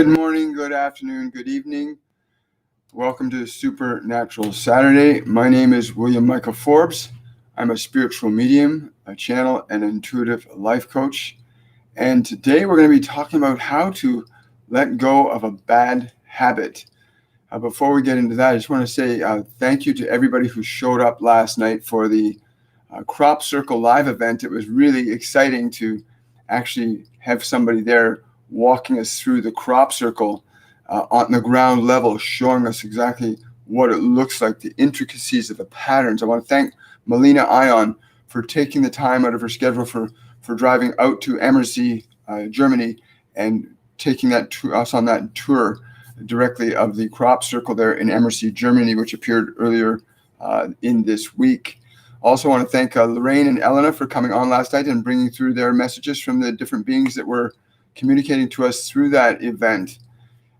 Good morning, good afternoon, good evening. Welcome to Supernatural Saturday. My name is William Michael Forbes. I'm a spiritual medium, a channel, and intuitive life coach. And today we're going to be talking about how to let go of a bad habit. Before we get into that, I just want to say thank you to everybody who showed up last night for the Crop Circle live event. It was really exciting to actually have somebody there walking us through the crop circle on the ground level, showing us exactly what it looks like, the intricacies of the patterns. I want to thank Melina Ion for taking the time out of her schedule for driving out to Ammersee, Germany, and taking us on that tour directly of the crop circle there in Ammersee, Germany, which appeared earlier in this week. Also want to thank Lorraine and Elena for coming on last night and bringing through their messages from the different beings that were communicating to us through that event.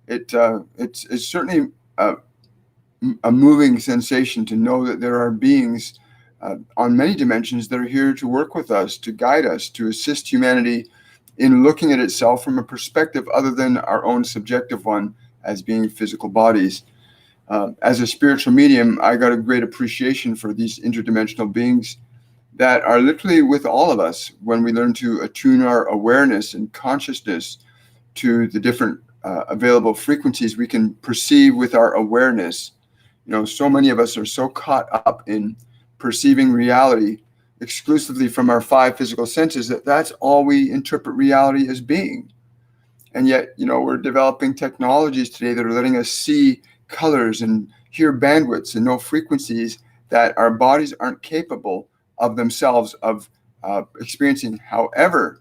It's certainly a moving sensation to know that there are beings on many dimensions that are here to work with us, to guide us, to assist humanity in looking at itself from a perspective other than our own subjective one as being physical bodies. As a spiritual medium, I got a great appreciation for these interdimensional beings that are literally with all of us when we learn to attune our awareness and consciousness to the different available frequencies we can perceive with our awareness. You know, so many of us are so caught up in perceiving reality exclusively from our five physical senses that that's all we interpret reality as being. And yet, you know, we're developing technologies today that are letting us see colors and hear bandwidths and know frequencies that our bodies aren't capable of themselves of experiencing. However,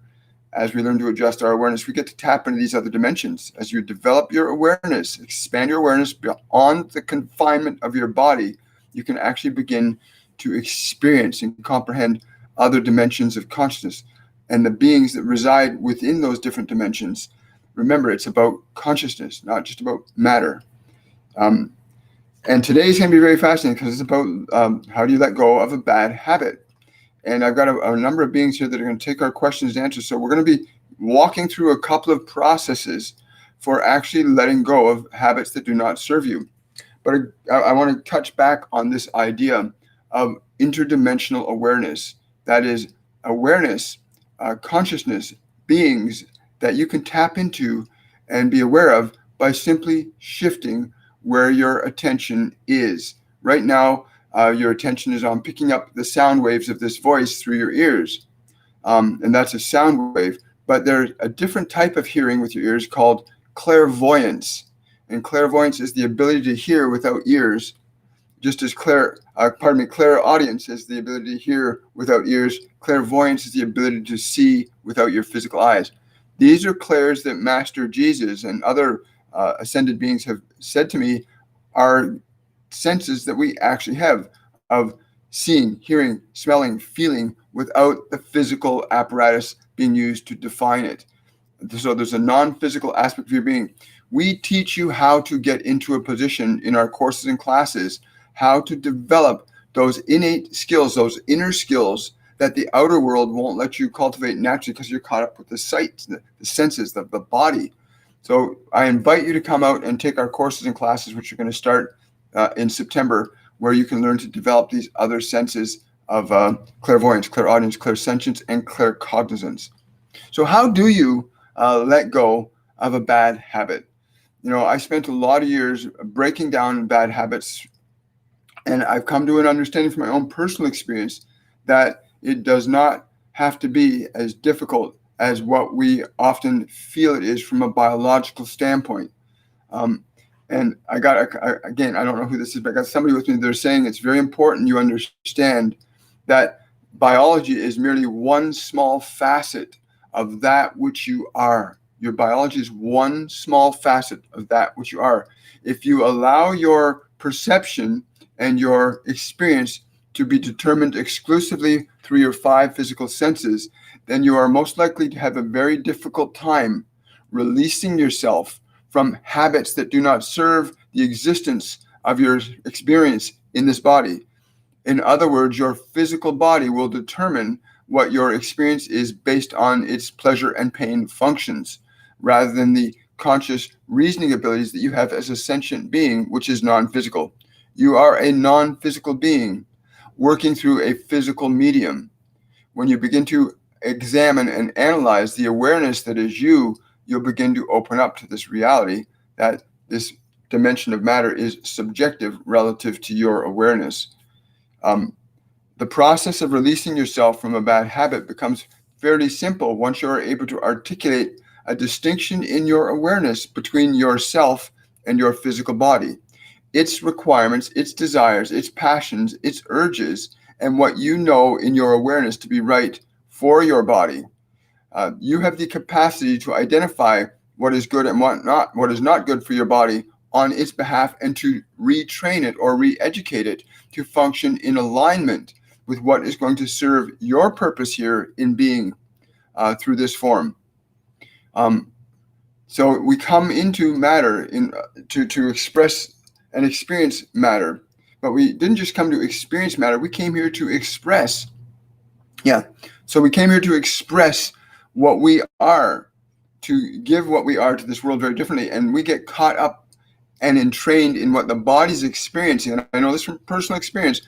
as we learn to adjust our awareness, we get to tap into these other dimensions. As you develop your awareness, expand your awareness beyond the confinement of your body, you can actually begin to experience and comprehend other dimensions of consciousness and the beings that reside within those different dimensions. Remember, it's about consciousness, not just about matter. And today's going to be very fascinating because it's about how do you let go of a bad habit. And I've got a number of beings here that are going to take our questions and answers. So we're going to be walking through a couple of processes for actually letting go of habits that do not serve you. But I want to touch back on this idea of interdimensional awareness. That is awareness, consciousness, beings that you can tap into and be aware of by simply shifting where your attention is. Right now, your attention is on picking up the sound waves of this voice through your ears. And that's a sound wave. But there's a different type of hearing with your ears called clairvoyance. And clairvoyance is the ability to hear without ears, just as clairaudience is the ability to hear without ears. Clairvoyance is the ability to see without your physical eyes. These are clairs that Master Jesus and other ascended beings have said to me are senses that we actually have of seeing, hearing, smelling, feeling without the physical apparatus being used to define it. So there's a non-physical aspect of your being. We teach you how to get into a position in our courses and classes, how to develop those innate skills, those inner skills that the outer world won't let you cultivate naturally because you're caught up with the sight, the senses, the body. So I invite you to come out and take our courses and classes, which are going to start in September, where you can learn to develop these other senses of clairvoyance, clairaudience, clairsentience, and claircognizance. So how do you let go of a bad habit? You know, I spent a lot of years breaking down bad habits, and I've come to an understanding from my own personal experience that it does not have to be as difficult as what we often feel it is from a biological standpoint. And I don't know who this is, but I got somebody with me. They're saying it's very important you understand that biology is merely one small facet of that which you are. Your biology is one small facet of that which you are. If you allow your perception and your experience to be determined exclusively through your five physical senses, then you are most likely to have a very difficult time releasing yourself from habits that do not serve the existence of your experience in this body. In other words, your physical body will determine what your experience is based on its pleasure and pain functions, rather than the conscious reasoning abilities that you have as a sentient being, which is non-physical. You are a non-physical being working through a physical medium. When you begin to examine and analyze the awareness that is you, you'll begin to open up to this reality that this dimension of matter is subjective relative to your awareness. The process of releasing yourself from a bad habit becomes fairly simple once you're able to articulate a distinction in your awareness between yourself and your physical body, its requirements, its desires, its passions, its urges, and what you know in your awareness to be right for your body. You have the capacity to identify what is good and what is not good for your body on its behalf, and to retrain it or re-educate it to function in alignment with what is going to serve your purpose here in being through this form. So we come into matter to express and experience matter, but we didn't just come to experience matter. We came here to express. So we came here to express what we are, to give what we are to this world very differently, and we get caught up and entrained in what the body's experiencing. And I know this from personal experience,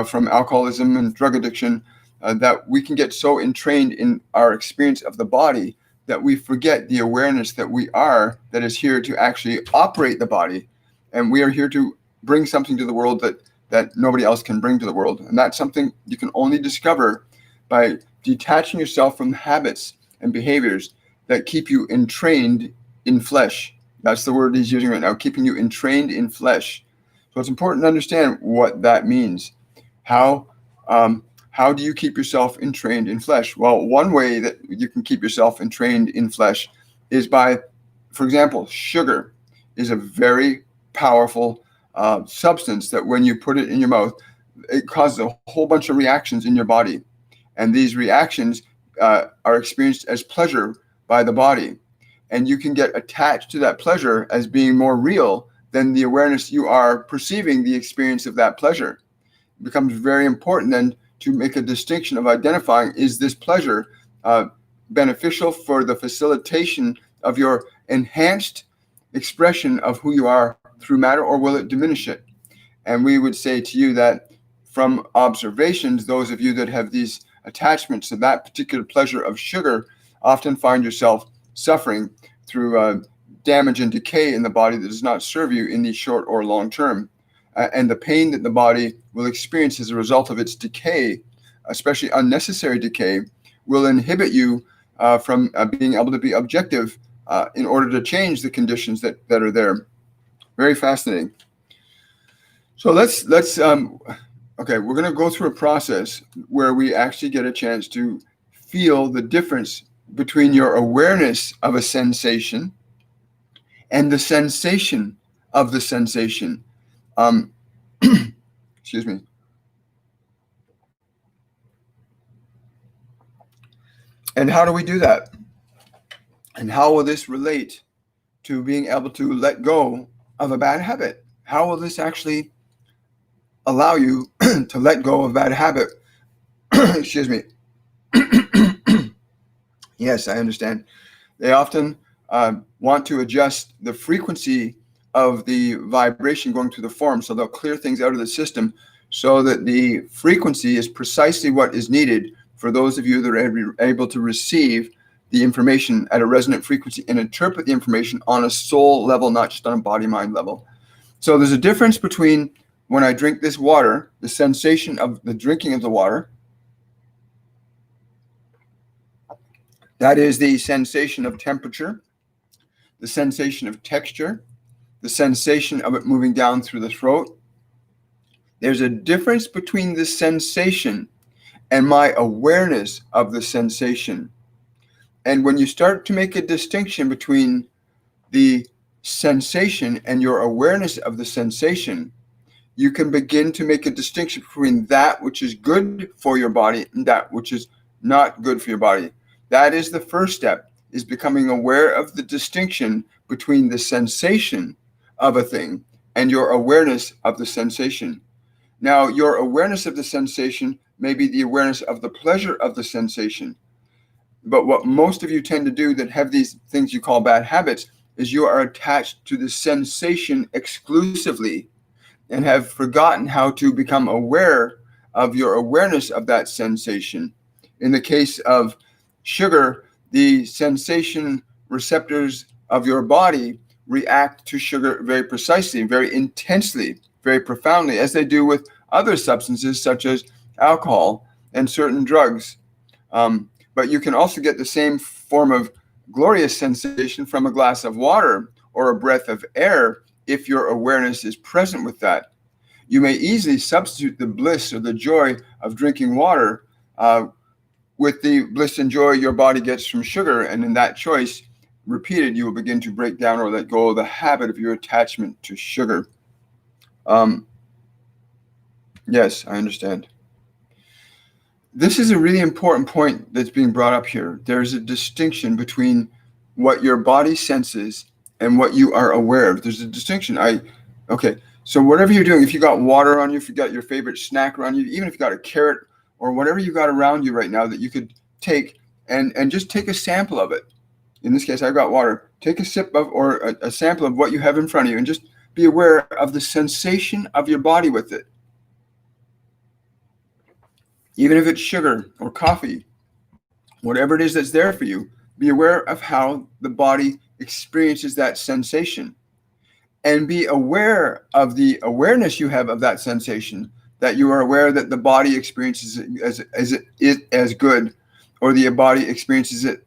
from alcoholism and drug addiction, that we can get so entrained in our experience of the body that we forget the awareness that we are, that is here to actually operate the body. And we are here to bring something to the world that nobody else can bring to the world. And that's something you can only discover by detaching yourself from habits and behaviors that keep you entrained in flesh. That's the word he's using right now, keeping you entrained in flesh. So it's important to understand what that means. How do you keep yourself entrained in flesh? Well, one way that you can keep yourself entrained in flesh is by, for example, sugar is a very powerful substance that when you put it in your mouth, it causes a whole bunch of reactions in your body. And these reactions are experienced as pleasure by the body. And you can get attached to that pleasure as being more real than the awareness you are perceiving the experience of that pleasure. It becomes very important then to make a distinction of identifying, is this pleasure beneficial for the facilitation of your enhanced expression of who you are through matter, or will it diminish it? And we would say to you that from observations, those of you that have these attachments to that particular pleasure of sugar often find yourself suffering through damage and decay in the body that does not serve you in the short or long term. And the pain that the body will experience as a result of its decay, especially unnecessary decay, will inhibit you from being able to be objective in order to change the conditions that are there. Very fascinating. So let's okay, we're going to go through a process where we actually get a chance to feel the difference between your awareness of a sensation and the sensation of the sensation. Excuse me. And how do we do that? And how will this relate to being able to let go of a bad habit? How will this actually allow you to let go of a bad habit? Excuse me. Yes, I understand. They often want to adjust the frequency of the vibration going through the form, so they'll clear things out of the system so that the frequency is precisely what is needed for those of you that are able to receive the information at a resonant frequency and interpret the information on a soul level, not just on a body-mind level. So there's a difference between when I drink this water, the sensation of the drinking of the water, that is the sensation of temperature, the sensation of texture, the sensation of it moving down through the throat. There's a difference between the sensation and my awareness of the sensation. And when you start to make a distinction between the sensation and your awareness of the sensation, you can begin to make a distinction between that which is good for your body and that which is not good for your body. That is the first step, is becoming aware of the distinction between the sensation of a thing and your awareness of the sensation. Now, your awareness of the sensation may be the awareness of the pleasure of the sensation. But what most of you tend to do that have these things you call bad habits is you are attached to the sensation exclusively and have forgotten how to become aware of your awareness of that sensation. In the case of sugar, the sensation receptors of your body react to sugar very precisely, very intensely, very profoundly, as they do with other substances such as alcohol and certain drugs. But you can also get the same form of glorious sensation from a glass of water or a breath of air if your awareness is present with that. You may easily substitute the bliss or the joy of drinking water with the bliss and joy your body gets from sugar, and in that choice, repeated, you will begin to break down or let go of the habit of your attachment to sugar. Yes, I understand. This is a really important point that's being brought up here. There's a distinction between what your body senses and what you are aware of. There's a distinction. Okay, so whatever you're doing, if you got water on you, if you got your favorite snack around you, even if you got a carrot or whatever you got around you right now that you could take and just take a sample of it. In this case, I've got water. Take a sip of or a sample of what you have in front of you and just be aware of the sensation of your body with it. Even if it's sugar or coffee, whatever it is that's there for you, be aware of how the body experiences that sensation. And be aware of the awareness you have of that sensation, that you are aware that the body experiences it as good, or the body experiences it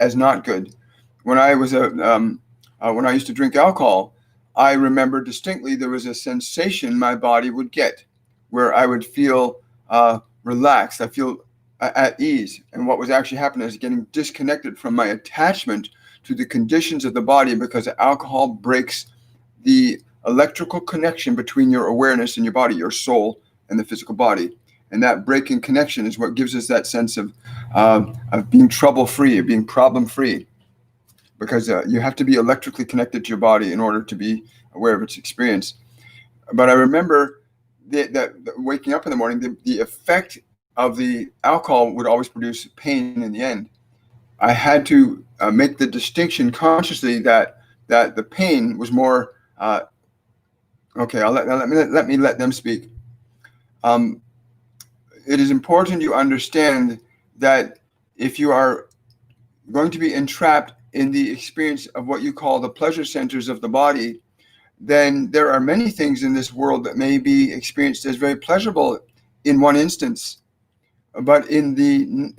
as not good. When I was when I used to drink alcohol, I remember distinctly there was a sensation my body would get where I would feel relaxed. I feel at ease. And what was actually happening is getting disconnected from my attachment to the conditions of the body, because alcohol breaks the electrical connection between your awareness and your body, your soul and the physical body. And that breaking connection is what gives us that sense of being trouble-free, of being problem-free, because you have to be electrically connected to your body in order to be aware of its experience. But I remember that waking up in the morning, the effect of the alcohol would always produce pain in the end. I had to make the distinction consciously that the pain was more. Okay, let me let them speak. It is important you understand that if you are going to be entrapped in the experience of what you call the pleasure centers of the body, then there are many things in this world that may be experienced as very pleasurable in one instance, but in the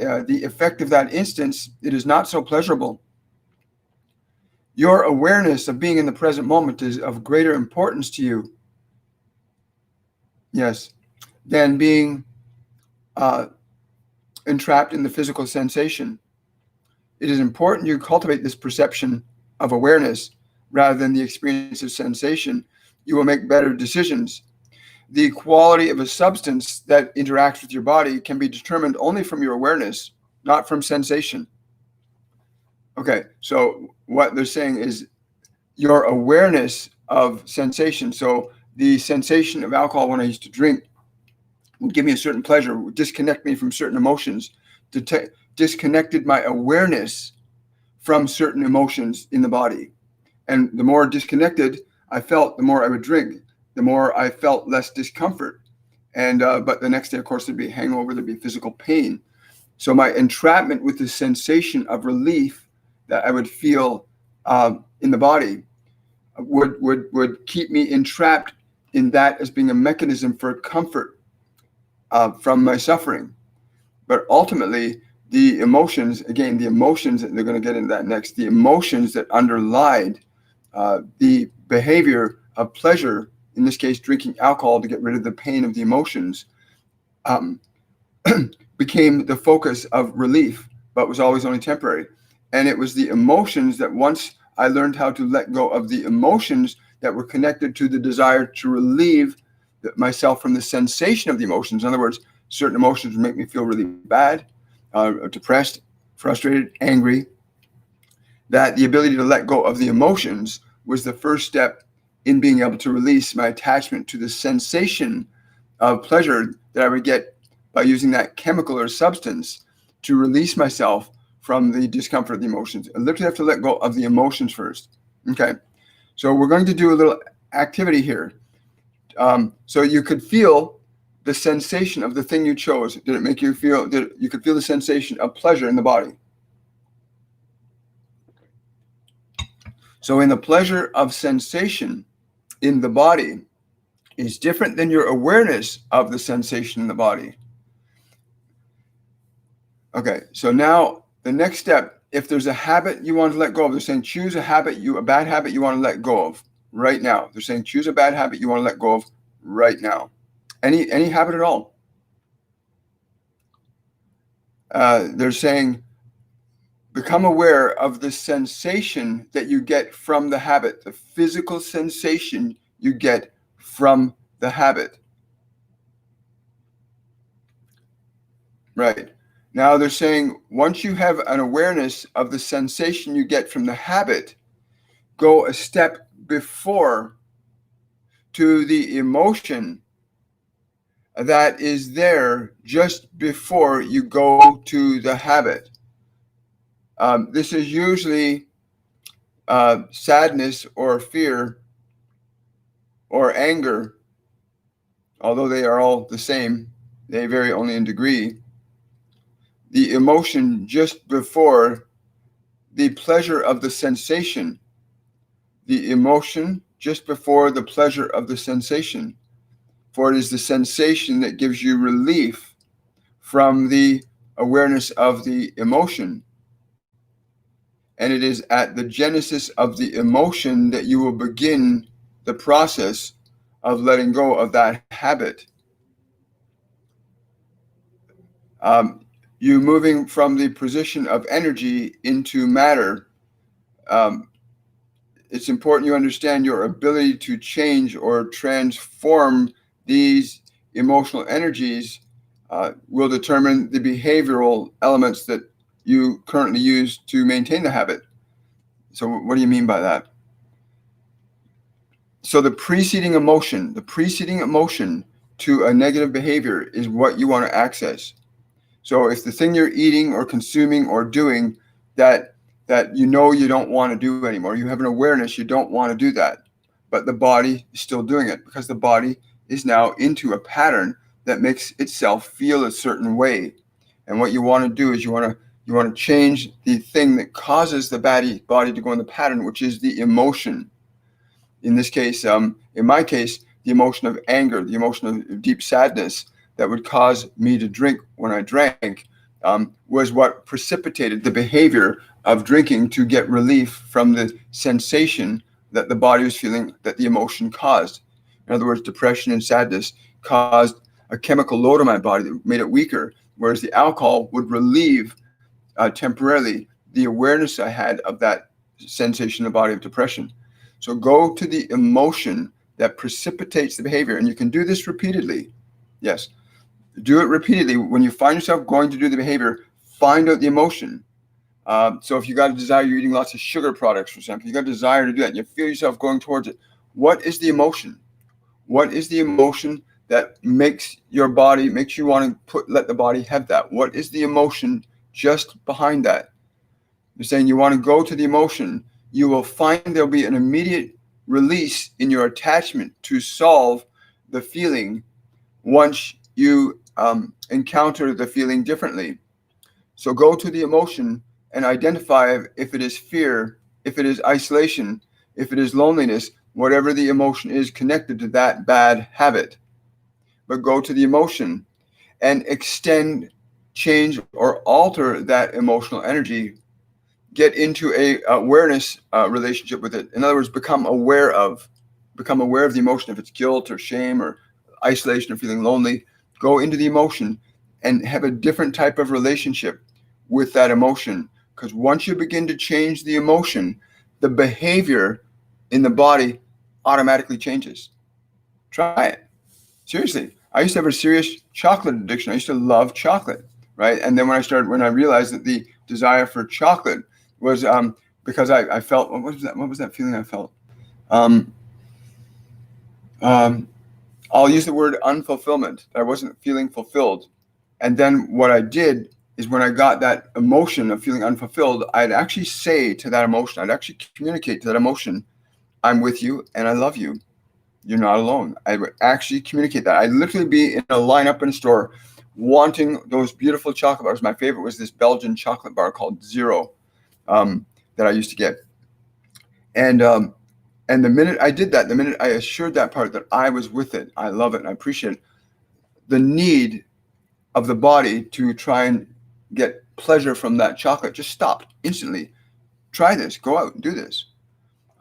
effect of that instance, it is not so pleasurable. Your awareness of being in the present moment is of greater importance to you, yes, than being entrapped in the physical sensation. It is important you cultivate this perception of awareness rather than the experience of sensation. You will make better decisions. The quality of a substance that interacts with your body can be determined only from your awareness, not from sensation. Okay, so what they're saying is your awareness of sensation. So the sensation of alcohol when I used to drink would give me a certain pleasure, would disconnect me from certain emotions, disconnected my awareness from certain emotions in the body. And the more disconnected I felt, the more I would drink, the more I felt less discomfort. And but the next day, of course, there'd be a hangover, there'd be physical pain. So my entrapment with the sensation of relief that I would feel in the body would keep me entrapped in that as being a mechanism for comfort from my suffering. But ultimately, the emotions, again, the emotions, they're going to get into that next, the emotions that underlied the behavior of pleasure, in this case, drinking alcohol to get rid of the pain of the emotions, became the focus of relief, but was always only temporary. And it was the emotions that once I learned how to let go of the emotions that were connected to the desire to relieve myself from the sensation of the emotions. In other words, certain emotions would make me feel really bad, depressed, frustrated, angry. That the ability to let go of the emotions was the first step in being able to release my attachment to the sensation of pleasure that I would get by using that chemical or substance to release myself from the discomfort of the emotions. I literally have to let go of the emotions first. Okay, so we're going to do a little activity here. So you could feel the sensation of the thing you chose. Did it make you feel, you could feel the sensation of pleasure in the body? So in the pleasure of sensation in the body is different than your awareness of the sensation in the body. Okay, so now the next step, if there's a habit you want to let go of, they're saying choose a bad habit you want to let go of right now. They're saying choose a bad habit you want to let go of right now. Any habit at all. They're saying become aware of the sensation that you get from the habit, the physical sensation you get from the habit. Right. Now they're saying once you have an awareness of the sensation you get from the habit, go a step before to the emotion that is there just before you go to the habit. This is usually sadness or fear or anger, although they are all the same, they vary only in degree. The emotion just before the pleasure of the sensation. The emotion just before the pleasure of the sensation. For it is the sensation that gives you relief from the awareness of the emotion. And it is at the genesis of the emotion that you will begin the process of letting go of that habit. You moving from the position of energy into matter. It's important you understand your ability to change or transform these emotional energies will determine the behavioral elements that you currently use to maintain the habit. So what do you mean by that? So the preceding emotion to a negative behavior is what you want to access. So if the thing you're eating or consuming or doing that you know you don't want to do anymore, you have an awareness you don't want to do that, but the body is still doing it because the body is now into a pattern that makes itself feel a certain way. And what you want to do is you want to change the thing that causes the body to go in the pattern, which is the emotion. In this case, in my case, the emotion of anger, the emotion of deep sadness that would cause me to drink when I drank was what precipitated the behavior of drinking to get relief from the sensation that the body was feeling that the emotion caused. In other words, depression and sadness caused a chemical load on my body that made it weaker, whereas the alcohol would relieve temporarily the awareness I had of that sensation in the body of depression. So go to the emotion that precipitates the behavior, and you can do this repeatedly. Yes, do it repeatedly. When you find yourself going to do the behavior, find out the emotion. So if you got a desire, you're eating lots of sugar products, for example, you got a desire to do that, and you feel yourself going towards it. What is the emotion? What is the emotion that makes you want to let the body have that? What is the emotion just behind that? You're saying you want to go to the emotion. You will find there'll be an immediate release in your attachment to solve the feeling once you encounter the feeling differently. So go to the emotion and identify if it is fear, if it is isolation, if it is loneliness, whatever the emotion is connected to that bad habit. But go to the emotion and extend, change, or alter that emotional energy. Get into a awareness relationship with it. In other words, become aware of the emotion. If it's guilt or shame or isolation or feeling lonely, go into the emotion and have a different type of relationship with that emotion. Because once you begin to change the emotion, the behavior in the body automatically changes. Try it. Seriously. I used to have a serious chocolate addiction. I used to love chocolate, right? And then when I realized that the desire for chocolate was because I felt, what was that feeling I felt? I'll use the word unfulfillment. I wasn't feeling fulfilled. And then what I did is when I got that emotion of feeling unfulfilled, I'd actually say to that emotion, I'd actually communicate to that emotion, I'm with you and I love you. You're not alone. I would actually communicate that. I'd literally be in a lineup in a store wanting those beautiful chocolate bars. My favorite was this Belgian chocolate bar called Zero that I used to get. And the minute I did that, the minute I assured that part that I was with it, I love it and I appreciate it, the need of the body to try and get pleasure from that chocolate just stopped instantly. Try this. Go out and do this.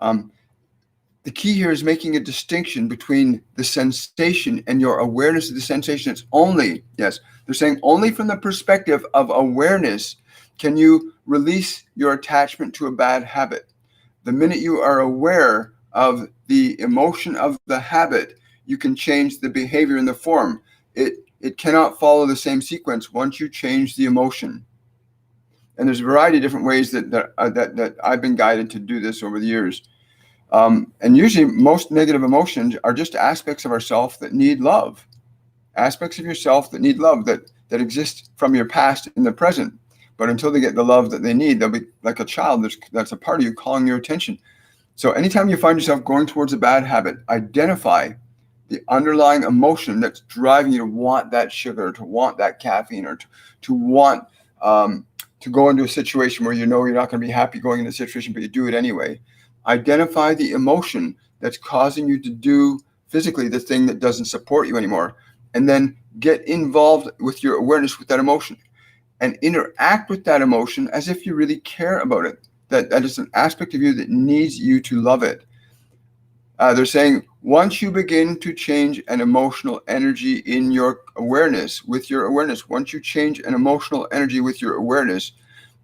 The key here is making a distinction between the sensation and your awareness of the sensation. It's only, yes, they're saying only from the perspective of awareness can you release your attachment to a bad habit. The minute you are aware of the emotion of the habit, you can change the behavior and the form. It cannot follow the same sequence once you change the emotion. And there's a variety of different ways that I've been guided to do this over the years. And usually most negative emotions are just aspects of ourself that need love. Aspects of yourself that need love that exist from your past in the present. But until they get the love that they need, they'll be like a child that's a part of you calling your attention. So anytime you find yourself going towards a bad habit, identify the underlying emotion that's driving you to want that sugar, to want that caffeine, or to want to go into a situation where you know you're not going to be happy going into a situation, but you do it anyway. Identify the emotion that's causing you to do physically the thing that doesn't support you anymore, and then get involved with your awareness with that emotion and interact with that emotion as if you really care about it. That is an aspect of you that needs you to love it. They're saying once you begin to change an emotional energy in your awareness, with your awareness, once you change an emotional energy with your awareness,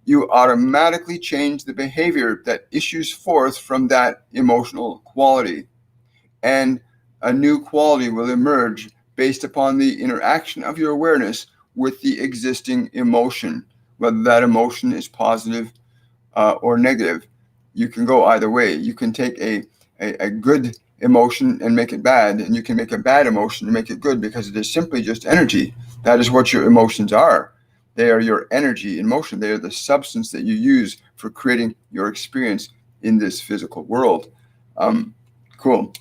you automatically change the behavior that issues forth from that emotional quality. And a new quality will emerge based upon the interaction of your awareness with the existing emotion, whether that emotion is positive or negative. You can go either way. You can take a good emotion and make it bad, and you can make a bad emotion and make it good, because it is simply just energy. That is what your emotions are. They are your energy in motion. They are the substance that you use for creating your experience in this physical world. Cool.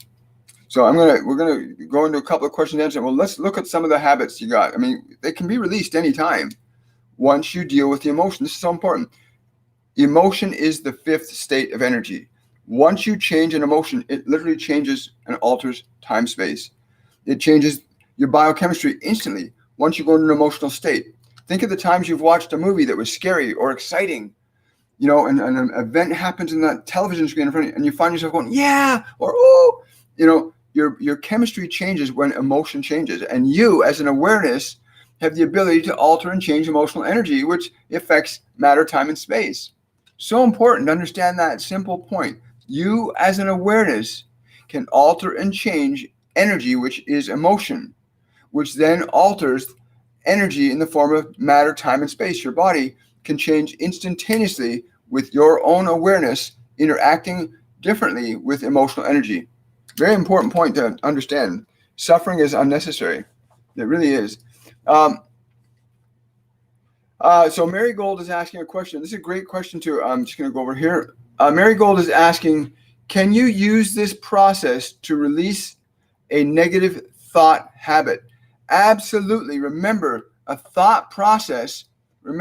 So we're gonna go into a couple of questions and answers. Well, let's look at some of the habits you got. I mean, they can be released anytime once you deal with the emotion. This is so important. Emotion is the fifth state of energy. Once you change an emotion, it literally changes and alters time-space. It changes your biochemistry instantly once you go into an emotional state. Think of the times you've watched a movie that was scary or exciting, and an event happens in that television screen in front of you, and you find yourself going, yeah, or oh, your chemistry changes when emotion changes. And you, as an awareness, have the ability to alter and change emotional energy, which affects matter, time, and space. So important to understand that simple point. You, as an awareness, can alter and change energy, which is emotion, which then alters energy in the form of matter, time, and space. Your body can change instantaneously with your own awareness interacting differently with emotional energy. Very important point to understand. Suffering is unnecessary. It really is. So Marigold is asking a question. This is a great question too. I'm just going to go over here. Marigold is asking, can you use this process to release a negative thought habit? Absolutely. Remember, a thought process, in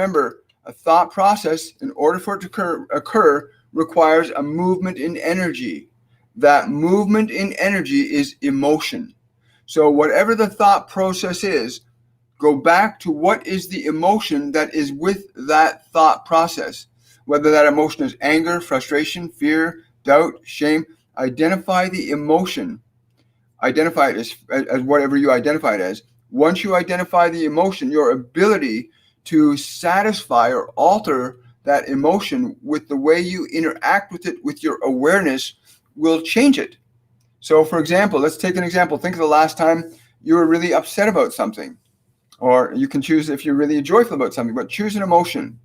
order for it to occur requires a movement in energy. That movement in energy is emotion. So whatever the thought process is, go back to what is the emotion that is with that thought process. Whether that emotion is anger, frustration, fear, doubt, shame, identify the emotion. Identify it as whatever you identify it as. Once you identify the emotion, your ability to satisfy or alter that emotion with the way you interact with it with your awareness will change it. So for example, let's take an example. Think of the last time you were really upset about something. Or you can choose if you're really joyful about something, but choose an emotion.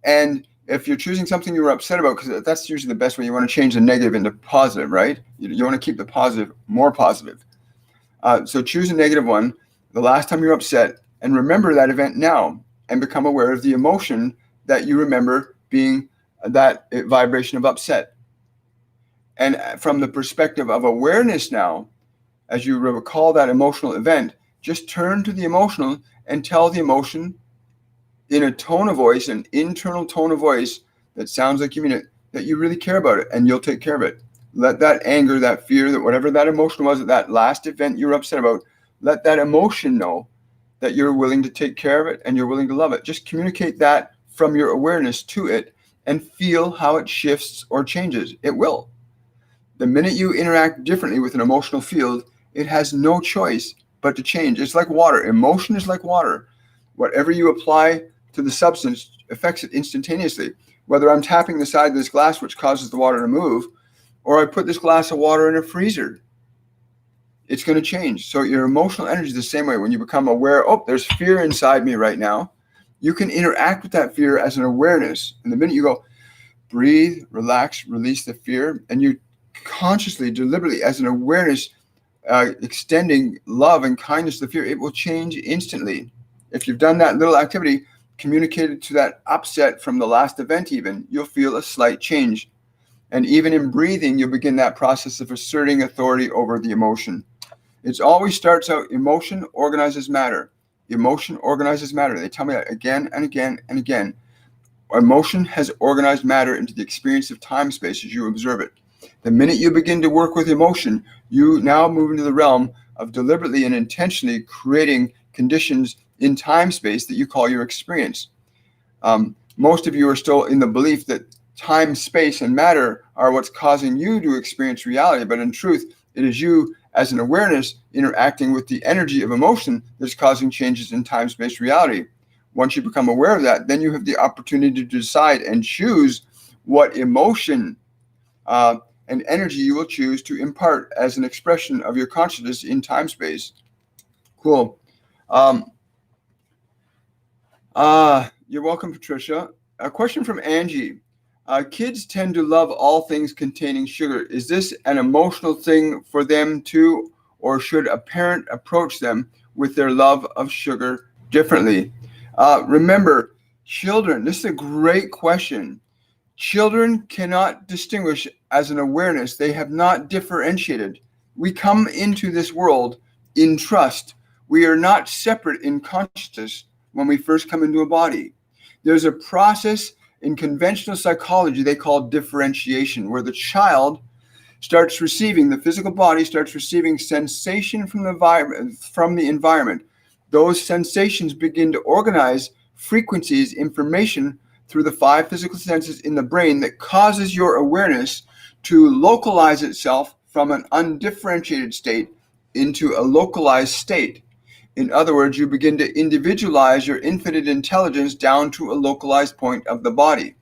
And if you're choosing something you were upset about, because that's usually the best way, you want to change the negative into positive, right? You want to keep the positive more positive. So choose a negative one, the last time you're upset, and remember that event now. and become aware of the emotion that you remember being that vibration of upset. And from the perspective of awareness now, as you recall that emotional event, just turn to the emotional and tell the emotion in a tone of voice, an internal tone of voice that sounds like you mean it, that you really care about it, and you'll take care of it. Let that anger, that fear, that whatever that emotion was at that last event you were upset about, let that emotion know that you're willing to take care of it and you're willing to love it. Just communicate that from your awareness to it and feel how it shifts or changes. It will. The minute you interact differently with an emotional field, it has no choice but to change. It's like water. Emotion is like water. Whatever you apply to the substance affects it instantaneously. Whether I'm tapping the side of this glass, which causes the water to move, or I put this glass of water in a freezer, it's going to change. So your emotional energy is the same way. When you become aware, oh, there's fear inside me right now, you can interact with that fear as an awareness. And the minute you go, breathe, relax, release the fear, and you consciously, deliberately, as an awareness, extending love and kindness to the fear, it will change instantly. If you've done that little activity, communicated to that upset from the last event even, you'll feel a slight change. And even in breathing, you'll begin that process of asserting authority over the emotion. It always starts out, emotion organizes matter. Emotion organizes matter. They tell me that again and again and again. Emotion has organized matter into the experience of time-space as you observe it. The minute you begin to work with emotion, you now move into the realm of deliberately and intentionally creating conditions in time-space that you call your experience. Most of you are still in the belief that time, space, and matter are what's causing you to experience reality, but in truth, it is you as an awareness interacting with the energy of emotion that's causing changes in time-space reality. Once you become aware of that, then you have the opportunity to decide and choose what emotion and energy you will choose to impart as an expression of your consciousness in time-space. Cool. You're welcome, Patricia. A question from Angie. Kids tend to love all things containing sugar. Is this an emotional thing for them too, or should a parent approach them with their love of sugar differently? Remember, children, this is a great question. Children cannot distinguish as an awareness. They have not differentiated. We come into this world in trust. We are not separate in consciousness when we first come into a body. There's a process in conventional psychology they call differentiation, where the child starts receiving, the physical body starts receiving sensation from the environment. Those sensations begin to organize frequencies, information through the 5 physical senses in the brain that causes your awareness to localize itself from an undifferentiated state into a localized state. In other words, you begin to individualize your infinite intelligence down to a localized point of the body.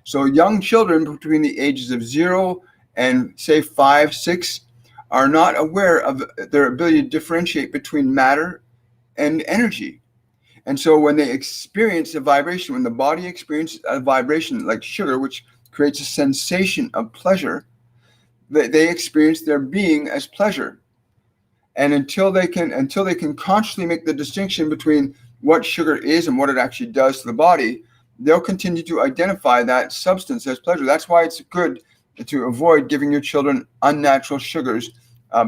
So young children between the ages of 0 and say 5, 6 are not aware of their ability to differentiate between matter and energy. And so when they experience a vibration, when the body experiences a vibration like sugar, which creates a sensation of pleasure, they experience their being as pleasure. And until they can consciously make the distinction between what sugar is and what it actually does to the body, they'll continue to identify that substance as pleasure. That's why it's good to avoid giving your children unnatural sugars,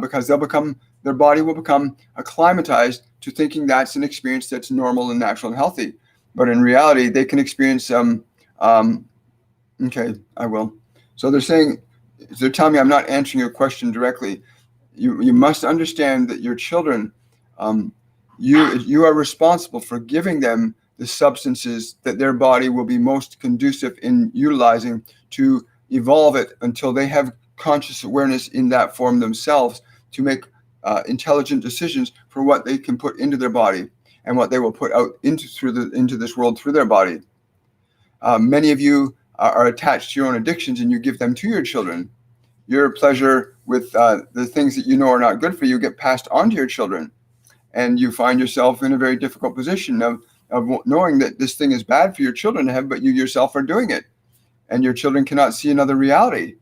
because their body will become acclimatized to thinking that's an experience that's normal and natural and healthy. But in reality, they can experience okay, I will. So they're telling me I'm not answering your question directly. You must understand that your children, you are responsible for giving them the substances that their body will be most conducive in utilizing to evolve it until they have conscious awareness in that form themselves to make intelligent decisions for what they can put into their body and what they will put out into this world through their body. Many of you are attached to your own addictions and you give them to your children. Your pleasure with the things that you know are not good for you get passed on to your children. And you find yourself in a very difficult position of knowing that this thing is bad for your children to have, but you yourself are doing it. And your children cannot see another reality.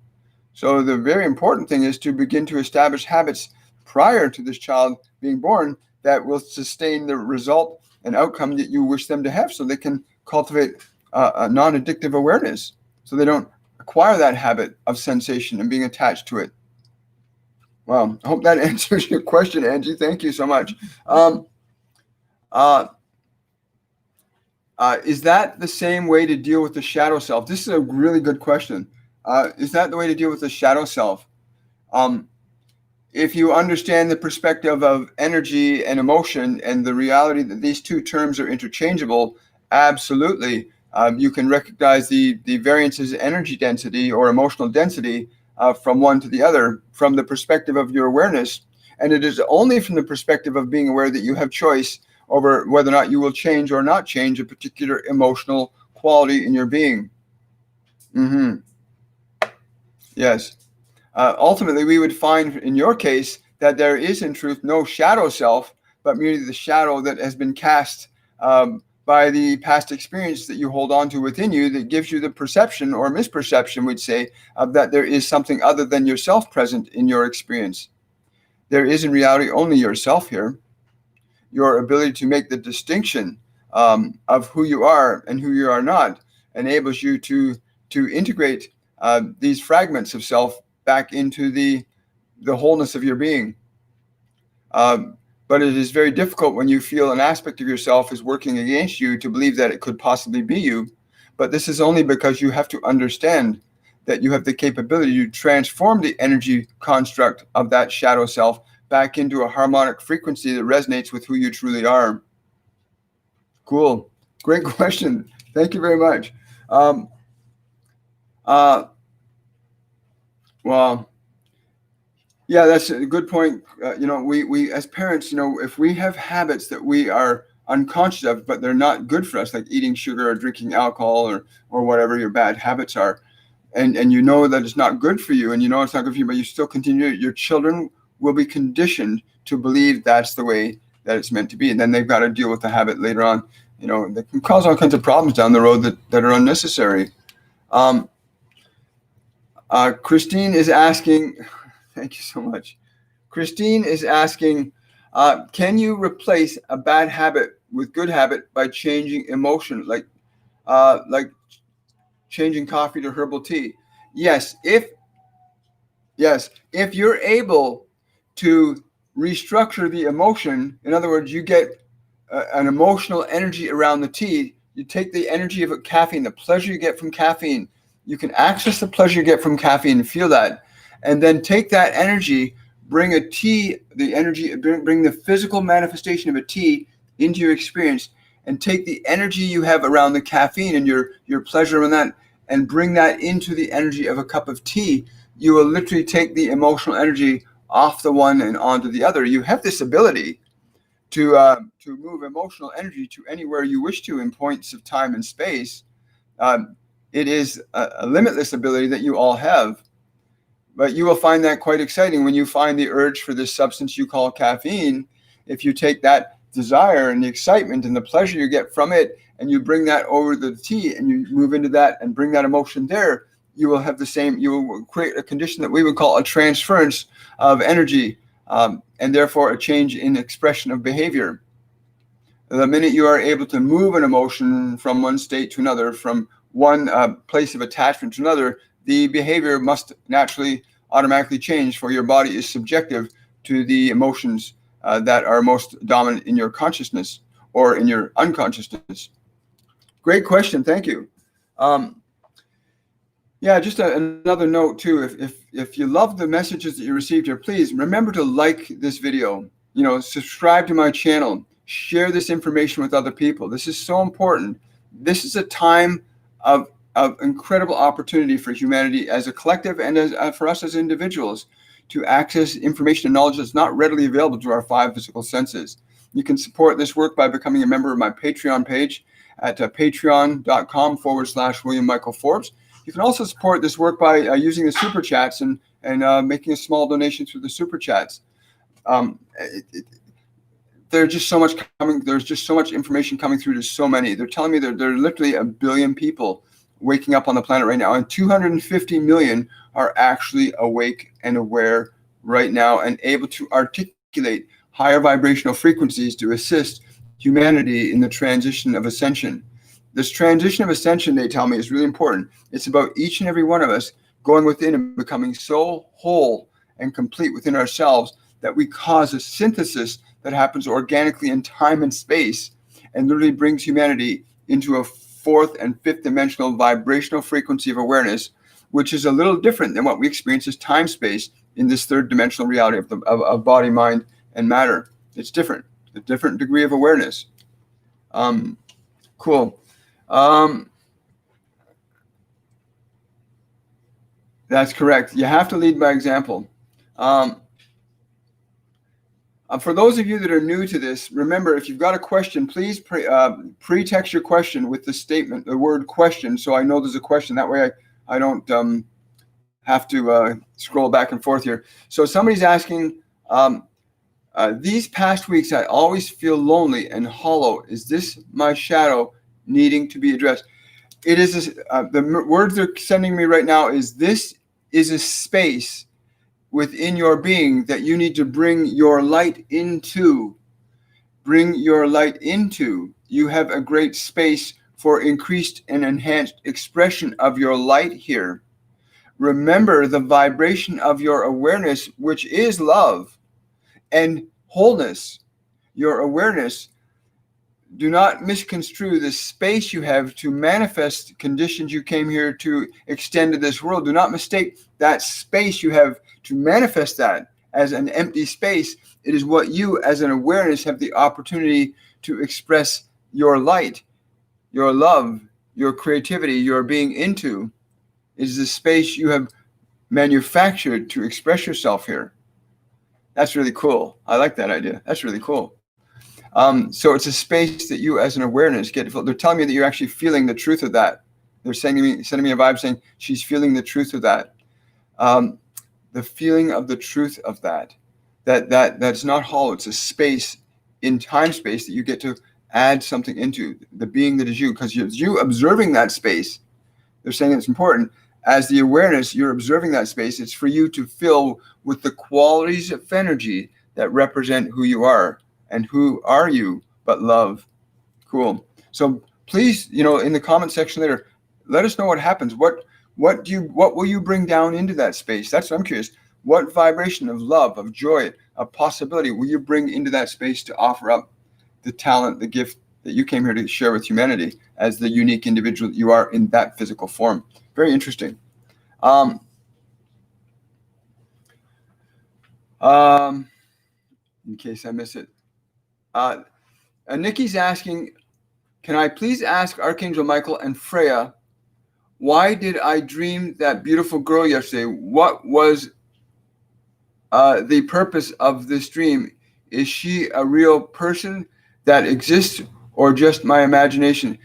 So the very important thing is to begin to establish habits prior to this child being born that will sustain the result an outcome that you wish them to have, so they can cultivate a non-addictive awareness, so they don't acquire that habit of sensation and being attached to it. Well, I hope that answers your question, Angie. Thank you so much. Is that the same way to deal with the shadow self? This is a really good question. Is that the way to deal with the shadow self? If you understand the perspective of energy and emotion and the reality that these two terms are interchangeable, absolutely. You can recognize the variances in energy density or emotional density from one to the other from the perspective of your awareness. And it is only from the perspective of being aware that you have choice over whether or not you will change or not change a particular emotional quality in your being. Yes. Ultimately, we would find in your case that there is in truth no shadow self, but merely the shadow that has been cast by the past experience that you hold on to within you that gives you the perception or misperception, we'd say, that there is something other than yourself present in your experience. There is in reality only yourself here. Your ability to make the distinction of who you are and who you are not enables you to integrate these fragments of self back into the wholeness of your being. But it is very difficult when you feel an aspect of yourself is working against you to believe that it could possibly be you. But this is only because you have to understand that you have the capability to transform the energy construct of that shadow self back into a harmonic frequency that resonates with who you truly are. Cool. Great question. Thank you very much. Well, yeah, that's a good point. We as parents, if we have habits that we are unconscious of, but they're not good for us, like eating sugar or drinking alcohol or whatever your bad habits are, and you know that it's not good for you, and you know it's not good for you, but you still continue, your children will be conditioned to believe that's the way that it's meant to be. And then they've got to deal with the habit later on. That can cause all kinds of problems down the road that are unnecessary. Christine is asking, thank you so much. Christine is asking, can you replace a bad habit with good habit by changing emotion, like changing coffee to herbal tea? Yes, if you're able to restructure the emotion, in other words, you get an emotional energy around the tea. You take the energy of caffeine, the pleasure you get from caffeine. You can access the pleasure you get from caffeine and feel that. And then take that energy, bring a tea, the energy, bring the physical manifestation of a tea into your experience, and take the energy you have around the caffeine and your pleasure in that, and bring that into the energy of a cup of tea. You will literally take the emotional energy off the one and onto the other. You have this ability to move emotional energy to anywhere you wish to in points of time and space. It is a limitless ability that you all have, but you will find that quite exciting when you find the urge for this substance you call caffeine. If you take that desire and the excitement and the pleasure you get from it, and you bring that over to the tea, and you move into that and bring that emotion there, you will have the same, you will create a condition that we would call a transference of energy, and therefore a change in expression of behavior. The minute you are able to move an emotion from one state to another, from one place of attachment to another, the behavior must naturally automatically change, for your body is subjective to the emotions that are most dominant in your consciousness or in your unconsciousness. Great question. Thank you. Yeah, just another note too. If you love the messages that you received here, please remember to like this video. Subscribe to my channel. Share this information with other people. This is so important. This is a time of incredible opportunity for humanity as a collective, and for us as individuals, to access information and knowledge that's not readily available to our five physical senses. You can support this work by becoming a member of my Patreon page at patreon.com/William Michael Forbes. You can also support this work by using the super chats and making a small donation through the super chats. There's just so much coming. There's just so much information coming through to so many. They're telling me there are literally 1 billion people waking up on the planet right now, and 250 million are actually awake and aware right now and able to articulate higher vibrational frequencies to assist humanity in the transition of ascension. This transition of ascension, they tell me, is really important. It's about each and every one of us going within and becoming so whole and complete within ourselves that we cause a synthesis that happens organically in time and space and literally brings humanity into a fourth and fifth dimensional vibrational frequency of awareness, which is a little different than what we experience as time-space in this third dimensional reality of body, mind, and matter. It's different, a different degree of awareness. Cool. That's correct. You have to lead by example. For those of you that are new to this, remember, if you've got a question, please pre-text your question with the statement, the word question, so I know there's a question. That way I don't have to scroll back and forth here. So somebody's asking, these past weeks I always feel lonely and hollow. Is this my shadow needing to be addressed? It is the words they're sending me right now is, this is a space within your being that you need to bring your light into. Bring your light into. You have a great space for increased and enhanced expression of your light here. Remember the vibration of your awareness, which is love and wholeness. Your awareness. Do not misconstrue the space you have to manifest conditions you came here to extend to this world. Do not mistake that space you have to manifest that as an empty space. It is what you, as an awareness, have the opportunity to express your light, your love, your creativity, your being into. It is the space you have manufactured to express yourself here. That's really cool. I like that idea. That's really cool. So it's a space that you as an awareness get. They're telling me that you're actually feeling the truth of that. They're sending me a vibe saying she's feeling the truth of that. The feeling of the truth of that's not hollow. It's a space in time space that you get to add something into, the being that is you, because you observing that space. They're saying it's important. As the awareness, you're observing that space. It's for you to fill with the qualities of energy that represent who you are. And who are you but love? Cool. So please, in the comment section later, let us know what happens. What will you bring down into that space? That's what I'm curious. What vibration of love, of joy, of possibility will you bring into that space to offer up the talent, the gift that you came here to share with humanity as the unique individual that you are in that physical form? Very interesting. In case I miss it. Nikki's asking, can I please ask Archangel Michael and Freya, why did I dream that beautiful girl yesterday? What was the purpose of this dream? Is she a real person that exists or just my imagination?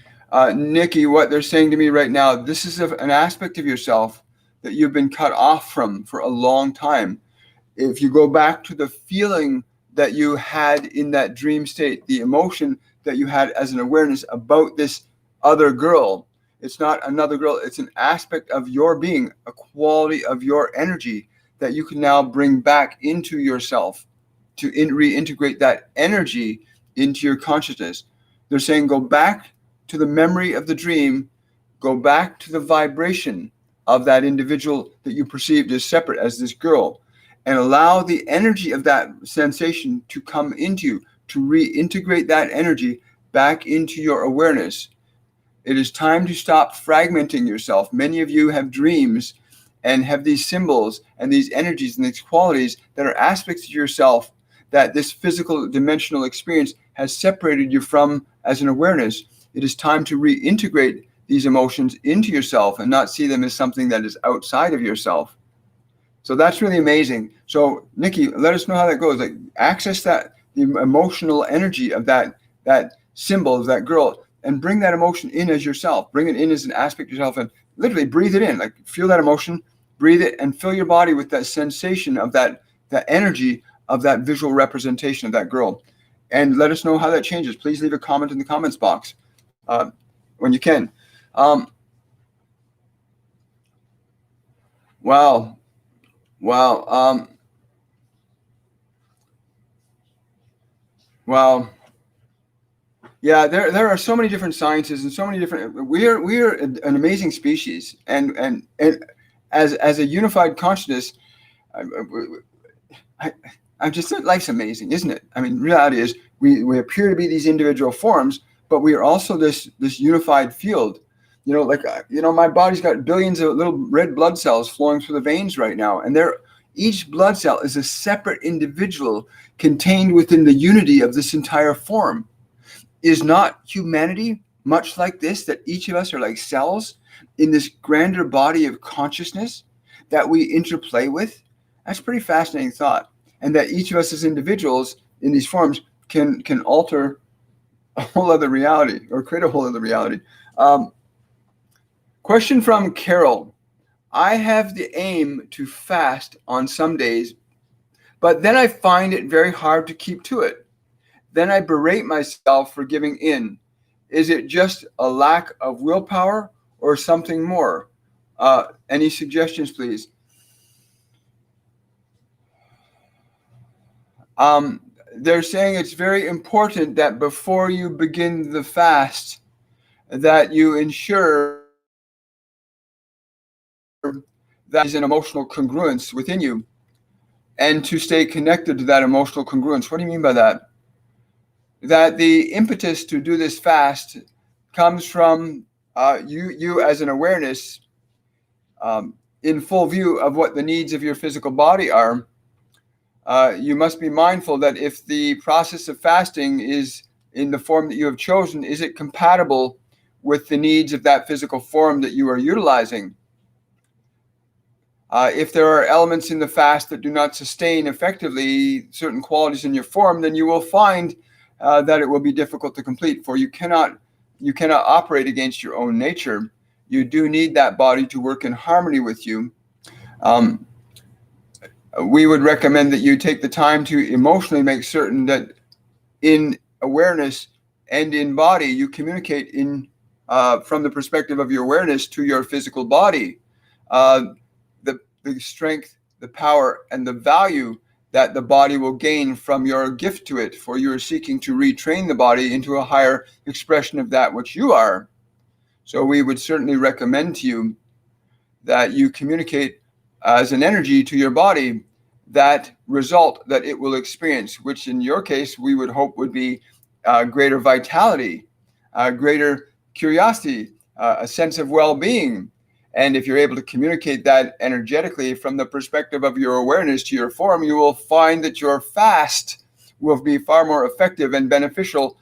Nikki, what they're saying to me right now, this is an aspect of yourself that you've been cut off from for a long time. If you go back to the feeling that you had in that dream state, the emotion that you had as an awareness about this other girl, it's not another girl, it's an aspect of your being, a quality of your energy that you can now bring back into yourself to reintegrate that energy into your consciousness. They're saying go back to the memory of the dream, go back to the vibration of that individual that you perceived as separate, as this girl, and allow the energy of that sensation to come into you, to reintegrate that energy back into your awareness. It is time to stop fragmenting yourself. Many of you have dreams and have these symbols and these energies and these qualities that are aspects of yourself that this physical dimensional experience has separated you from as an awareness. It is time to reintegrate these emotions into yourself and not see them as something that is outside of yourself. So that's really amazing. So Nikki, let us know how that goes. Like, access the emotional energy of that symbol of that girl and bring that emotion in as yourself. Bring it in as an aspect of yourself and literally breathe it in. Like, feel that emotion, breathe it, and fill your body with that sensation of that energy of that visual representation of that girl. And let us know how that changes. Please leave a comment in the comments box when you can. Wow. Wow. Yeah, there are so many different sciences and so many different. We are an amazing species, and as a unified consciousness, I, I, I'm just life's amazing, isn't it? I mean, reality is we appear to be these individual forms, but we are also this unified field. My body's got billions of little red blood cells flowing through the veins right now, and each blood cell is a separate individual contained within the unity of this entire form. Is not humanity much like this, that each of us are like cells in this grander body of consciousness that we interplay with? That's a pretty fascinating thought. And that each of us as individuals in these forms can alter a whole other reality or create a whole other reality. Question from Carol. I have the aim to fast on some days, but then I find it very hard to keep to it. Then I berate myself for giving in. Is it just a lack of willpower or something more? Any suggestions, please? They're saying it's very important that before you begin the fast, that you ensure that is an emotional congruence within you, and to stay connected to that emotional congruence. What do you mean by that? That the impetus to do this fast comes from you as an awareness, in full view of what the needs of your physical body are. You must be mindful that if the process of fasting is in the form that you have chosen, is it compatible with the needs of that physical form that you are utilizing? If there are elements in the fast that do not sustain effectively certain qualities in your form, then you will find that it will be difficult to complete, for you cannot operate against your own nature. You do need that body to work in harmony with you. We would recommend that you take the time to emotionally make certain that in awareness and in body, you communicate from the perspective of your awareness to your physical body. The strength, the power, and the value that the body will gain from your gift to it, for you are seeking to retrain the body into a higher expression of that which you are. So we would certainly recommend to you that you communicate as an energy to your body that result that it will experience, which in your case we would hope would be greater vitality, greater curiosity, a sense of well-being. And if you're able to communicate that energetically from the perspective of your awareness to your form, you will find that your fast will be far more effective and beneficial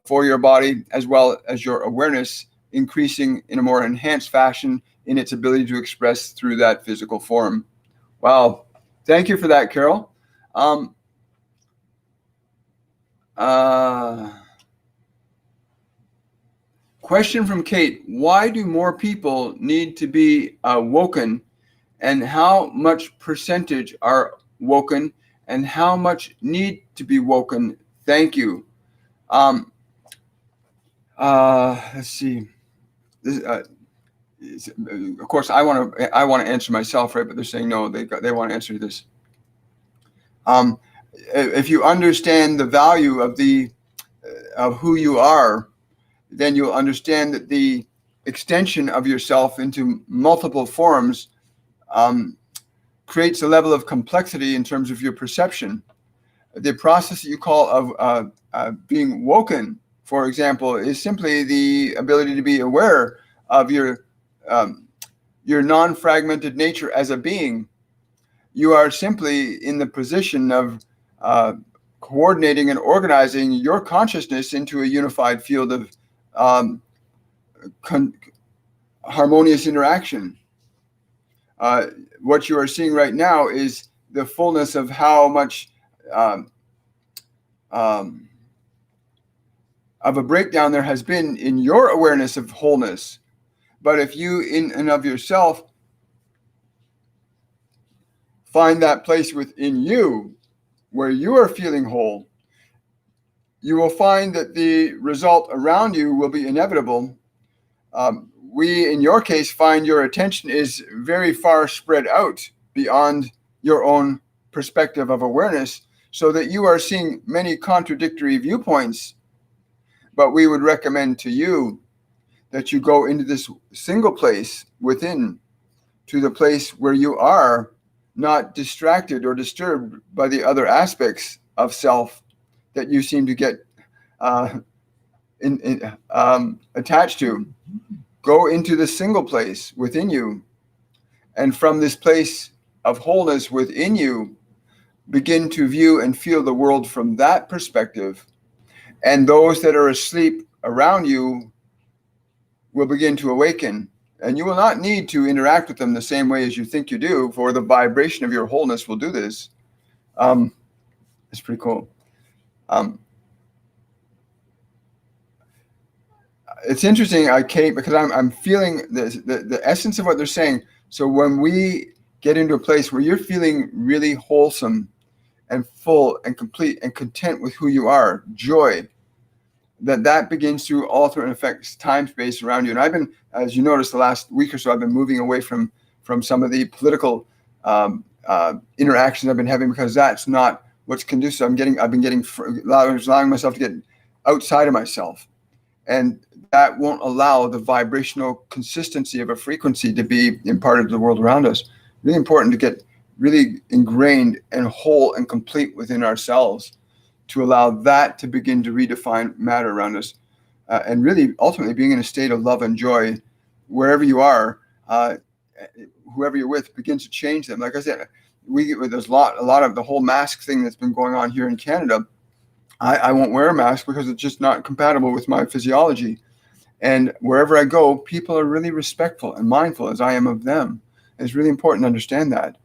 for your body, as well as your awareness increasing in a more enhanced fashion in its ability to express through that physical form. Wow. Thank you for that, Carol. Question from Kate. Why do more people need to be woken, and how much percentage are woken, and how much need to be woken? Thank you. Let's see. This, of course, I want to answer myself, right? But they're saying no. They want to answer this. If you understand the value of who you are, then you'll understand that the extension of yourself into multiple forms creates a level of complexity in terms of your perception. The process that you call of being woken, for example, is simply the ability to be aware of your non-fragmented nature as a being. You are simply in the position of coordinating and organizing your consciousness into a unified field of harmonious interaction. What you are seeing right now is the fullness of how much of a breakdown there has been in your awareness of wholeness. But if you in and of yourself find that place within you where you are feeling whole, you will find that the result around you will be inevitable. We, in your case, find your attention is very far spread out beyond your own perspective of awareness, so that you are seeing many contradictory viewpoints. But we would recommend to you that you go into this single place within, to the place where you are not distracted or disturbed by the other aspects of self that you seem to get attached to. Go into the single place within you, and from this place of wholeness within you, begin to view and feel the world from that perspective. And those that are asleep around you will begin to awaken. And you will not need to interact with them the same way as you think you do, for the vibration of your wholeness will do this. It's pretty cool. It's interesting, Kate, because I'm feeling the essence of what they're saying. So when we get into a place where you're feeling really wholesome and full and complete and content with who you are, joy, that begins to alter and affect time space around you. And I've been, as you noticed, the last week or so, I've been moving away from some of the political interactions I've been having, because that's not what's conducive. I've been allowing myself to get outside of myself, and that won't allow the vibrational consistency of a frequency to be imparted to the world around us. Really important to get really ingrained and whole and complete within ourselves, to allow that to begin to redefine matter around us, and really ultimately being in a state of love and joy wherever you are. Whoever you're with begins to change them. Like I said, there's a lot of the whole mask thing that's been going on here in Canada. I won't wear a mask because it's just not compatible with my physiology. And wherever I go, people are really respectful and mindful as I am of them. It's really important to understand that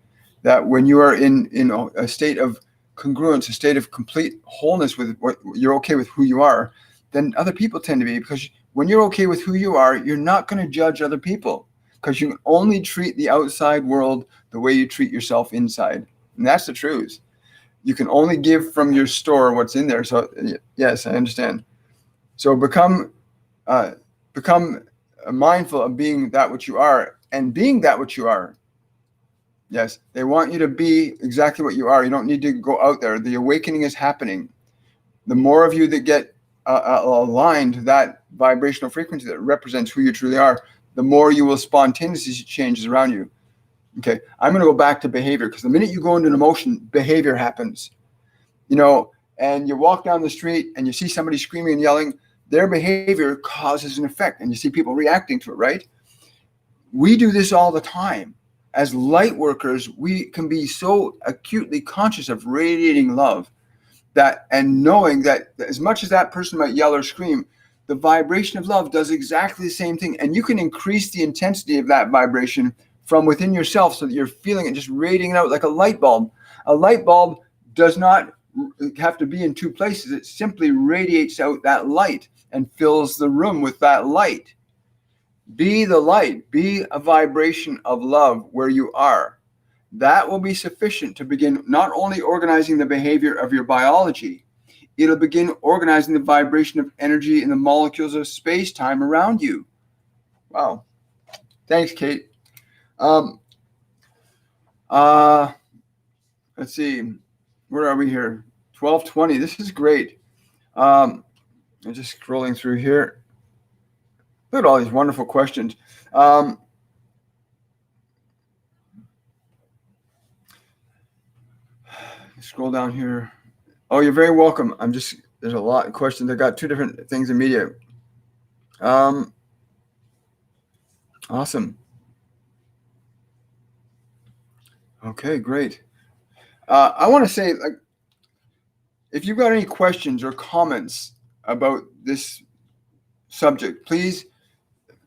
when you are in a state of congruence, a state of complete wholeness with what you're okay with who you are, then other people tend to be, because when you're okay with who you are, you're not going to judge other people, because you can only treat the outside world the way you treat yourself inside. And that's the truth. You can only give from your store what's in there. So yes, I understand. So become mindful of being that which you are, and being that which you are. Yes, they want you to be exactly what you are. You don't need to go out there. The awakening is happening. The more of you that get aligned to that vibrational frequency that represents who you truly are, the more you will spontaneously see changes around you. Okay, I'm going to go back to behavior, because the minute you go into an emotion, behavior happens. And you walk down the street and you see somebody screaming and yelling, their behavior causes an effect, and you see people reacting to it, right? We do this all the time. As light workers, we can be so acutely conscious of radiating love, and knowing that as much as that person might yell or scream, the vibration of love does exactly the same thing. And you can increase the intensity of that vibration from within yourself, so that you're feeling it just radiating out like a light bulb. A light bulb does not have to be in two places. It simply radiates out that light and fills the room with that light. Be the light. Be a vibration of love where you are. That will be sufficient to begin not only organizing the behavior of your biology, it'll begin organizing the vibration of energy in the molecules of space-time around you. Wow. Thanks, Kate. Let's see. Where are we here? 12:20. This is great. I'm just scrolling through here. Look at all these wonderful questions. Scroll down here. Oh, you're very welcome. There's a lot of questions. I got two different things in media. Awesome. Okay, great. I want to say, if you've got any questions or comments about this subject, please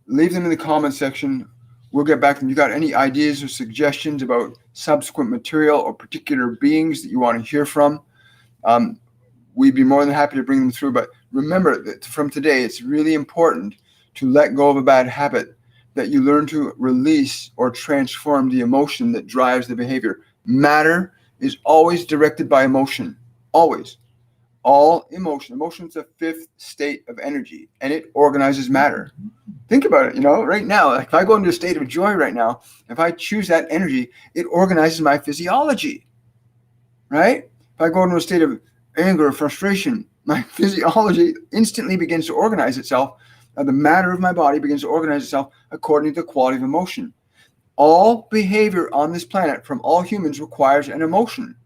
leave them in the comment section. We'll get back to them. You got any ideas or suggestions about subsequent material or particular beings that you want to hear from? We'd be more than happy to bring them through. But remember that from today, it's really important to let go of a bad habit, that you learn to release or transform the emotion that drives the behavior. Matter is always directed by emotion. Always. All emotion. Emotion is the fifth state of energy, and it organizes matter. Think about it, right now, if I go into a state of joy right now, if I choose that energy, it organizes my physiology, right? If I go into a state of anger or frustration, My physiology instantly begins to organize itself. The matter of my body begins to organize itself according to the quality of emotion. All behavior on this planet from all humans requires an emotion.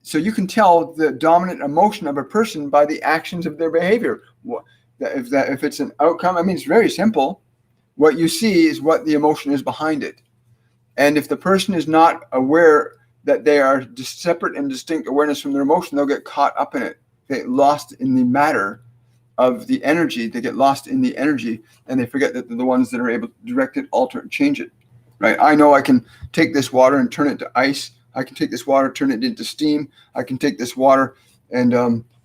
So you can tell the dominant emotion of a person by the actions of their behavior. If it's an outcome, I mean, it's very simple. What you see is what the emotion is behind it. And if the person is not aware that they are separate and distinct awareness from their emotion, they'll get caught up in it. They get lost in the matter of the energy. They get lost in the energy, and they forget that they're the ones that are able to direct it, alter it, change it. Right? I know I can take this water and turn it to ice. I can take this water, turn it into steam. I can take this water and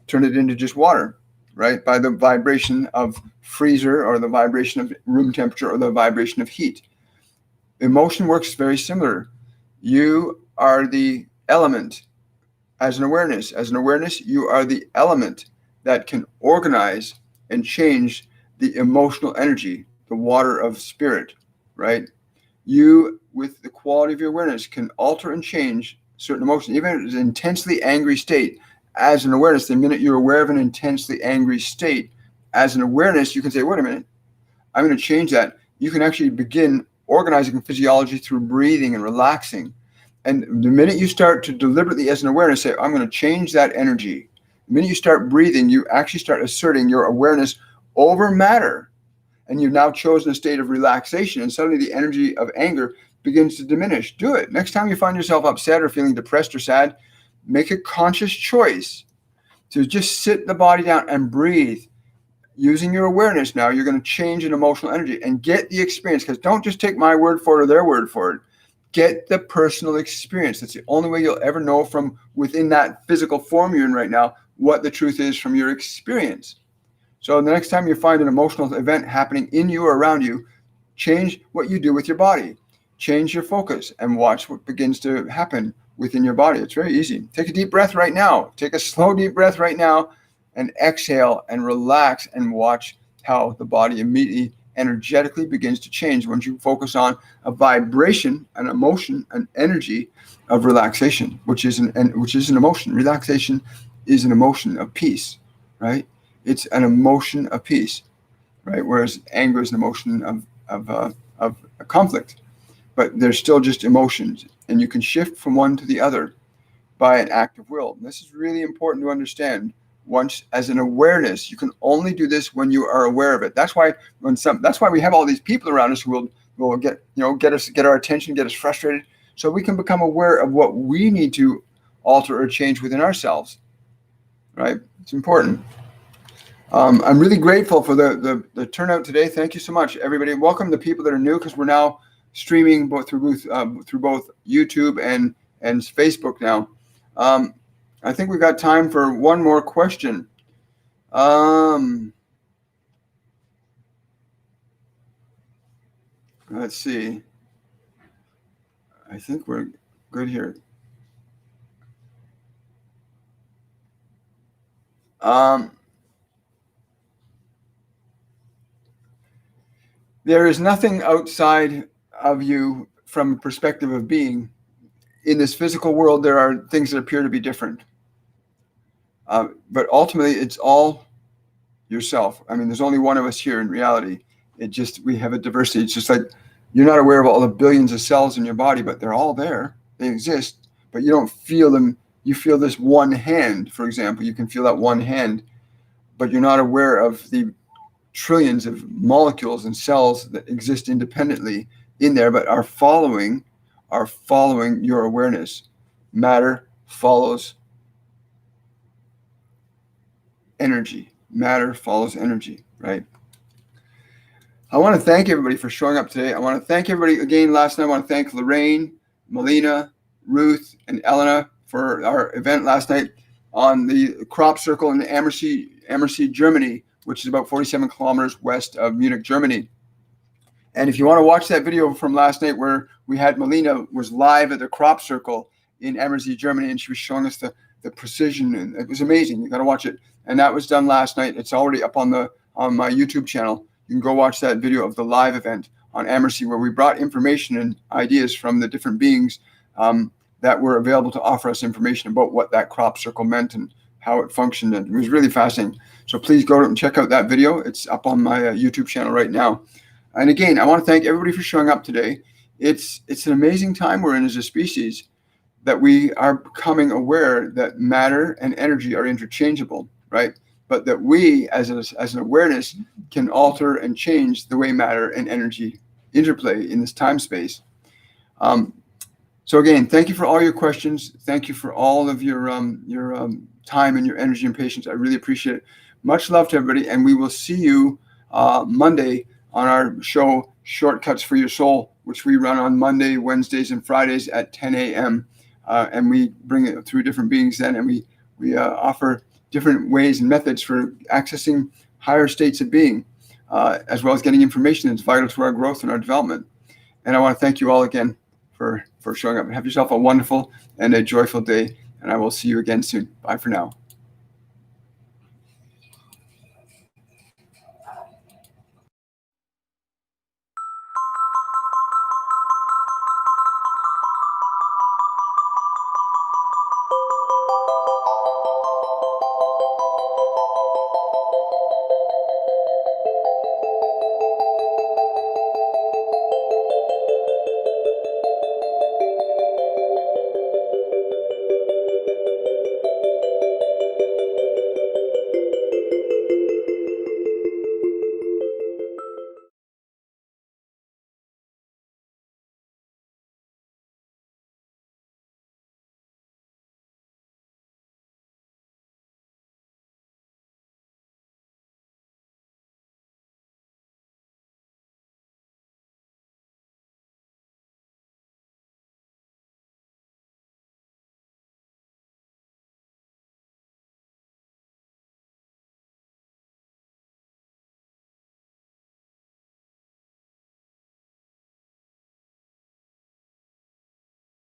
turn it into just water, right? By the vibration of freezer, or the vibration of room temperature, or the vibration of heat. Emotion works very similar. You are the element as an awareness. As an awareness, you are the element that can organize and change the emotional energy, the water of spirit, right? You, with the quality of your awareness, can alter and change certain emotions, even if it's an intensely angry state. As an awareness, the minute you're aware of an intensely angry state, as an awareness, you can say, wait a minute, I'm going to change that. You can actually begin organizing physiology through breathing and relaxing. And the minute you start to deliberately, as an awareness, say, I'm going to change that energy. The minute you start breathing, you actually start asserting your awareness over matter. And you've now chosen a state of relaxation, and suddenly the energy of anger begins to diminish. Do it. Next time you find yourself upset or feeling depressed or sad, make a conscious choice to just sit the body down and breathe. Using your awareness now, you're going to change an emotional energy and get the experience, because don't just take my word for it or their word for it. Get the personal experience. That's the only way you'll ever know from within that physical form you're in right now what the truth is from your experience. So the next time you find an emotional event happening in you or around you, change what you do with your body. Change your focus and watch what begins to happen within your body. It's very easy. Take a deep breath right now. Take a slow, deep breath right now and exhale and relax, and watch how the body immediately energetically begins to change once you focus on a vibration, an emotion, an energy of relaxation, which is an emotion. Relaxation is an emotion of peace, right? It's an emotion of peace, right? Whereas anger is an emotion of a conflict, but they're still just emotions, and you can shift from one to the other by an act of will. And this is really important to understand. Once, as an awareness, you can only do this when you are aware of it. That's why we have all these people around us who will get our attention, get us frustrated, so we can become aware of what we need to alter or change within ourselves. Right? It's important. I'm really grateful for the turnout today. Thank you so much, everybody. Welcome the people that are new, because we're now streaming through both YouTube and Facebook now. I think we've got time for one more question. Let's see. I think we're good here. There is nothing outside of you from a perspective of being. In this physical world, there are things that appear to be different. But ultimately, it's all yourself. I mean, there's only one of us here in reality. We have a diversity. It's just like you're not aware of all the billions of cells in your body, but they're all there. They exist, but you don't feel them. You feel this one hand, for example. You can feel that one hand, but you're not aware of the trillions of molecules and cells that exist independently in there, but are following your awareness. Matter follows energy. Matter follows energy, right? I want to thank everybody for showing up today. I want to thank everybody again. Last night, I want to thank Lorraine, Melina, Ruth, and Elena for our event last night on the crop circle in Ammersee, Germany, which is about 47 kilometers west of Munich, Germany. And if you want to watch that video from last night where we had Melina was live at the crop circle in Ammersee, Germany, and she was showing us the precision, and it was amazing. You got to watch it. And that was done last night. It's already up on my YouTube channel. You can go watch that video of the live event on Ammersee, where we brought information and ideas from the different beings that were available to offer us information about what that crop circle meant and how it functioned. And it was really fascinating. So please go and check out that video. It's up on my YouTube channel right now. And again, I want to thank everybody for showing up today. It's an amazing time we're in as a species, that we are becoming aware that matter and energy are interchangeable, right? But that we, as an awareness, can alter and change the way matter and energy interplay in this time space. So again, thank you for all your questions. Thank you for all of your time and your energy and patience. I really appreciate it. Much love to everybody, and we will see you Monday on our show, Shortcuts for Your Soul, which we run on Monday, Wednesdays, and Fridays at 10 a.m. And we bring it through different beings then, and we offer different ways and methods for accessing higher states of being, as well as getting information that's vital to our growth and our development. And I want to thank you all again for showing up. Have yourself a wonderful and a joyful day, and I will see you again soon. Bye for now.